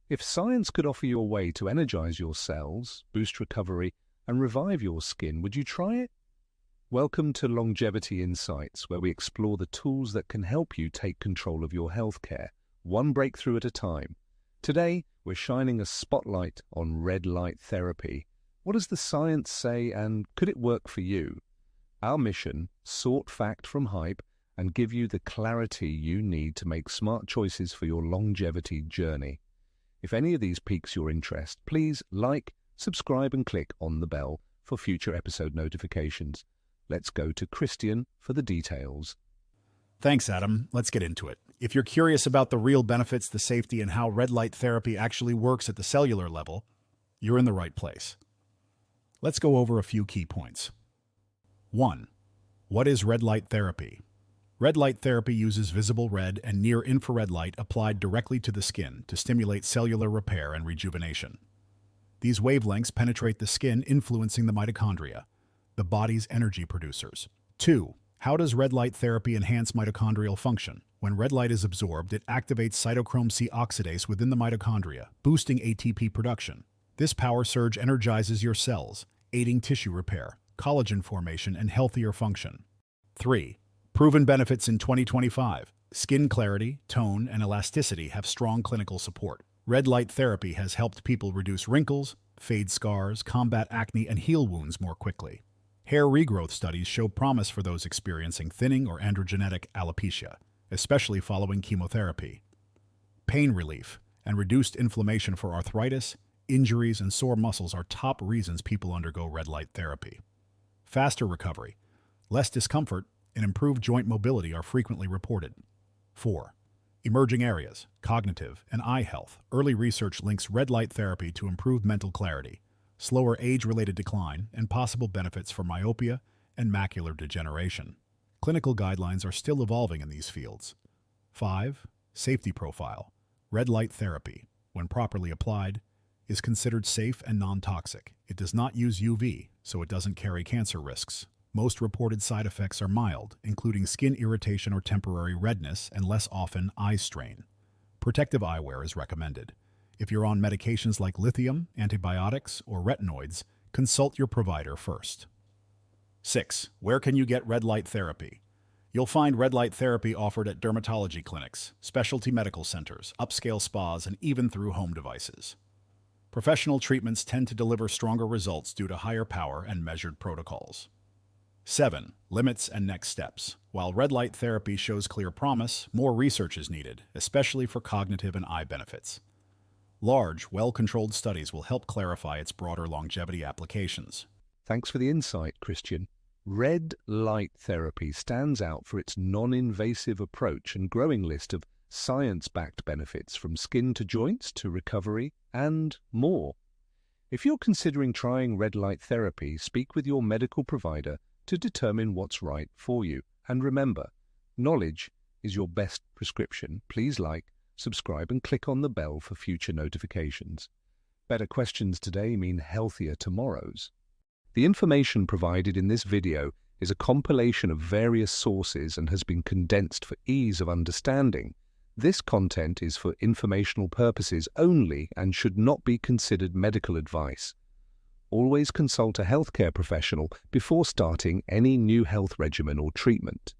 If science could offer you a way to energize your cells, boost recovery, and revive your skin, would you try it? Welcome to Longevity Insights, where we explore the tools that can help you take control of your healthcare, one breakthrough at a time. Today, we're shining a spotlight on red light therapy. What does the science say, and could it work for you? Our mission: sort fact from hype and give you the clarity you need to make smart choices for your longevity journey. If any of these piques your interest, please like, subscribe, and click on the bell for future episode notifications. Let's go to Christian for the details. Thanks, Adam. Let's get into it. If you're curious about the real benefits, the safety, and how red light therapy actually works at the cellular level, you're in the right place. Let's go over a few key points. 1. What is red light therapy? Red light therapy uses visible red and near-infrared light applied directly to the skin to stimulate cellular repair and rejuvenation. These wavelengths penetrate the skin, influencing the mitochondria, the body's energy producers. 2. How does red light therapy enhance mitochondrial function? When red light is absorbed, it activates cytochrome C oxidase within the mitochondria, boosting ATP production. This power surge energizes your cells, aiding tissue repair, collagen formation, and healthier function. 3. Proven benefits in 2025. Skin clarity, tone, and elasticity have strong clinical support. Red light therapy has helped people reduce wrinkles, fade scars, combat acne, and heal wounds more quickly. Hair regrowth studies show promise for those experiencing thinning or androgenetic alopecia, especially following chemotherapy. Pain relief and reduced inflammation for arthritis, injuries, and sore muscles are top reasons people undergo red light therapy. Faster recovery, less discomfort, and improved joint mobility are frequently reported. 4. Emerging areas, cognitive, and eye health. Early research links red light therapy to improved mental clarity, slower age-related decline, and possible benefits for myopia and macular degeneration. Clinical guidelines are still evolving in these fields. 5. Safety profile. Red light therapy, when properly applied, is considered safe and non-toxic. It does not use UV, so it doesn't carry cancer risks. Most reported side effects are mild, including skin irritation or temporary redness, and less often eye strain. Protective eyewear is recommended. If you're on medications like lithium, antibiotics, or retinoids, consult your provider first. 6. Where can you get red light therapy? You'll find red light therapy offered at dermatology clinics, specialty medical centers, upscale spas, and even through home devices. Professional treatments tend to deliver stronger results due to higher power and measured protocols. 7. Limits and next steps. While red light therapy shows clear promise, more research is needed, especially for cognitive and eye benefits. Large, well-controlled studies will help clarify its broader longevity applications. Thanks for the insight, Christian. Red light therapy stands out for its non-invasive approach and growing list of science-backed benefits from skin to joints to recovery and more. If you're considering trying red light therapy, speak with your medical provider to determine what's right for you. And remember, knowledge is your best prescription. Please like, subscribe, and click on the bell for future notifications. Better questions today mean healthier tomorrows. The information provided in this video is a compilation of various sources and has been condensed for ease of understanding. This content is for informational purposes only and should not be considered medical advice. Always consult a healthcare professional before starting any new health regimen or treatment.